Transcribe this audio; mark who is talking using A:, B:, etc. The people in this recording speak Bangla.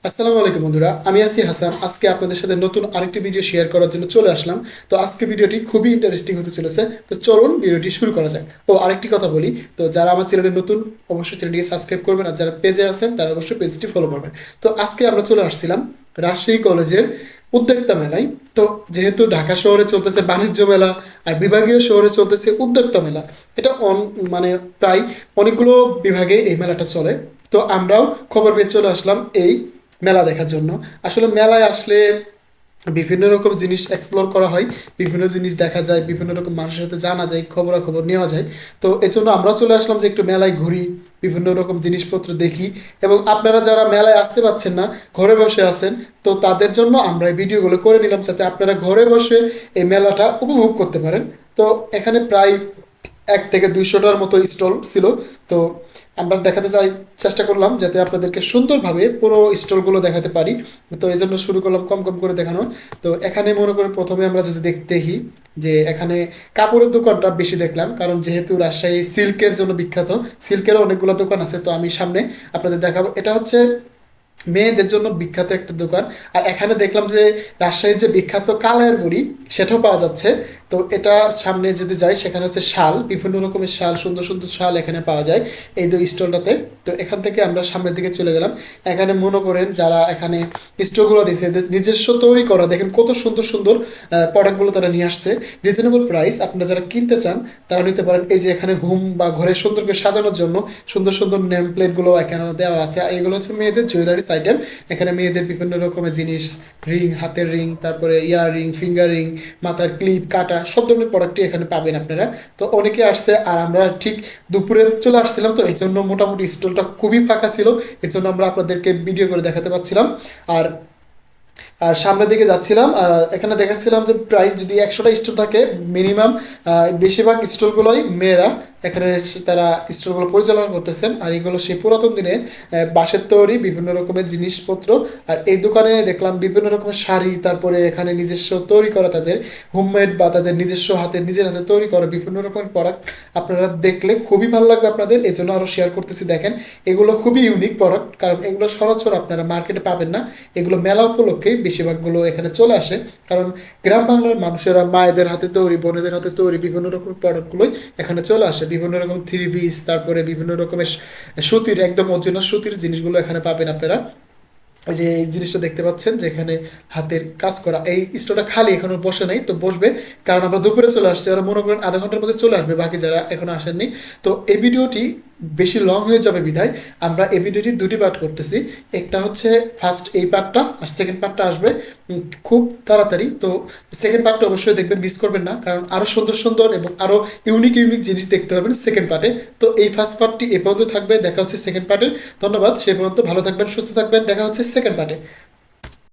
A: আসসালামু আলাইকুম বন্ধুরা, আমি আছি হাসান। আজকে আপনাদের সাথে নতুন আরেকটি ভিডিও শেয়ার করার জন্য চলে আসলাম। তো আজকে ভিডিওটি খুবই ইন্টারেস্টিং হতে চলেছে। তো চলুন ভিডিওটি শুরু করা যাক। ও আরেকটি কথা বলি, তো যারা আমার চ্যানেলে নতুন অবশ্যই চ্যানেলটিকে সাবস্ক্রাইব করবেন, আর যারা পেজে আছেন তারা অবশ্যই পেজটি ফলো করবেন। তো আজকে আমরা চলে আসছিলাম রাজশাহী কলেজের উদ্যোক্তা মেলায়। তো যেহেতু ঢাকা শহরে চলতেছে বাণিজ্য মেলা আর বিভাগীয় শহরে চলতেছে উদ্যোক্তা মেলা, এটা মানে প্রায় অনেকগুলো বিভাগে এই মেলাটা চলে। তো আমরাও খবর পেয়ে চলে আসলাম এই মেলা দেখার জন্য। আসলে মেলায় আসলে বিভিন্ন রকম জিনিস এক্সপ্লোর করা হয়, বিভিন্ন জিনিস দেখা যায়, বিভিন্ন রকম মানুষের সাথে জানা যায়, খবরাখবর নেওয়া যায়। তো এই জন্য আমরা চলে আসলাম যে একটু মেলায় ঘুরি, বিভিন্ন রকম জিনিসপত্র দেখি। এবং আপনারা যারা মেলায় আসতে পারছেন না, ঘরে বসে আছেন, তো তাদের জন্য আমরা এই ভিডিওগুলো করে নিলাম যাতে আপনারা ঘরে বসে এই মেলাটা উপভোগ করতে পারেন। তো এখানে প্রায় 1 থেকে 200টার মতো স্টল ছিল। তো আমরা দেখাতে চাই, চেষ্টা করলাম যাতে আপনাদেরকে সুন্দরভাবে পুরো স্টলগুলো দেখাতে পারি। তো এই জন্য শুরু করলাম কম কম করে দেখানো। তো এখানে মনে করে প্রথমে আমরা যদি দেখি যে এখানে কাপড়ের দোকানটা বেশি দেখলাম, কারণ যেহেতু রাজশাহী সিল্কের জন্য বিখ্যাত, সিল্কেরও অনেকগুলো দোকান আছে। তো আমি সামনে আপনাদের দেখাবো, এটা হচ্ছে মেয়েদের জন্য বিখ্যাত একটা দোকান। আর এখানে দেখলাম যে রাজশাহীর যে বিখ্যাত কালার বড়ি, সেটাও পাওয়া যাচ্ছে। তো এটা সামনে যদি যাই, সেখানে হচ্ছে শাল, বিভিন্ন রকমের শাল, সুন্দর সুন্দর শাল এখানে পাওয়া যায় এই দুই স্টলটাতে। তো এখান থেকে আমরা সামনের দিকে চলে গেলাম। এখানে মনে করেন যারা এখানে স্টলগুলো দিয়েছে, এদের নিজস্ব তৈরি করা, দেখেন কত সুন্দর সুন্দর প্রোডাক্টগুলো তারা নিয়ে আসছে। রিজনেবল প্রাইস, আপনারা যারা কিনতে চান তারা নিতে পারেন। এই যে এখানে হোম বা ঘরের সুন্দর করে সাজানোর জন্য সুন্দর সুন্দর নেম প্লেটগুলো এখানে দেওয়া আছে। আর এগুলো হচ্ছে মেয়েদের জুয়েলারিস আইটেম। এখানে মেয়েদের বিভিন্ন রকমের জিনিস, রিং, হাতের রিং, তারপরে ইয়ার রিং, ফিঙ্গার রিং, মাথার ক্লিপ, কাটা, সব ধরনের প্রোডাক্টই এখানে পাবেন আপনারা। তো অনেকে আসছে, আর আমরা ঠিক দুপুরে চলে আসছিলাম, তো এই জন্য মোটামুটি স্টলটা খুবই ফাঁকা ছিল। এই জন্য আমরা আপনাদেরকে ভিডিও করে দেখাতে পাচ্ছিলাম। আর আর সামনের দিকে যাচ্ছিলাম, আর এখানে দেখাচ্ছিলাম যে প্রায় যদি 100টা স্টল থাকে মিনিমাম, বেশিরভাগ স্টলগুলোই মেয়েরা এখানে তারা স্টলগুলো পরিচালনা করতেছেন। আর এগুলো সেই পুরাতন দিনের বাঁশের তৈরি বিভিন্ন রকমের জিনিসপত্র। আর এই দোকানে দেখলাম বিভিন্ন রকমের শাড়ি, তারপরে এখানে নিজস্ব তৈরি করা তাদের হোমমেড বা তাদের নিজস্ব হাতে নিজের হাতে তৈরি করা বিভিন্ন রকমের প্রোডাক্ট। আপনারা দেখলে খুবই ভালো লাগবে আপনাদের, এই জন্য আরও শেয়ার করতেছি। দেখেন এগুলো খুবই ইউনিক প্রোডাক্ট, কারণ এগুলো সচরাচর আপনারা মার্কেটে পাবেন না। এগুলো মেলা উপলক্ষেই বেশিরভাগগুলো এখানে চলে আসে, কারণ গ্রাম বাংলার মানুষেরা মায়েদের হাতে তৈরি, বোনেদের হাতে তৈরি বিভিন্ন রকমের প্রোডাক্টগুলোই এখানে চলে আসে। বিভিন্ন রকম থ্রি পিস, তারপরে বিভিন্ন রকমের সুতির, একদম অরিজিনাল সুতির জিনিসগুলো এখানে পাবেন আপনারা। এই যে এই জিনিসটা দেখতে পাচ্ছেন যে এখানে হাতের কাজ করা, এই স্টোরটা খালি, এখনো বসে নাই, তো বসবে। কারণ আমরা দুপুরে চলে আসছি, আর মনে করেন আধা ঘন্টার মধ্যে চলে আসবে বাকি যারা এখনো আসেননি। তো এই ভিডিওটি বেশি লং হয়ে যাবে বিধায় আমরা এই ভিডিওটি দুটি পার্ট করতেছি। একটা হচ্ছে ফার্স্ট এই পার্টটা, আর সেকেন্ড পার্টটা আসবে খুব তাড়াতাড়ি। তো সেকেন্ড পার্টটা অবশ্যই দেখবেন, মিস করবেন না, কারণ আরও সুন্দর সুন্দর এবং আরও ইউনিক ইউনিক জিনিস দেখতে পাবেন সেকেন্ড পার্টে। তো এই ফার্স্ট পার্টটি এ পর্যন্ত থাকবে, দেখা হচ্ছে সেকেন্ড পার্টে। ধন্যবাদ, সে পর্যন্ত ভালো থাকবেন, সুস্থ থাকবেন, দেখা হচ্ছে সেকেন্ড পার্টে।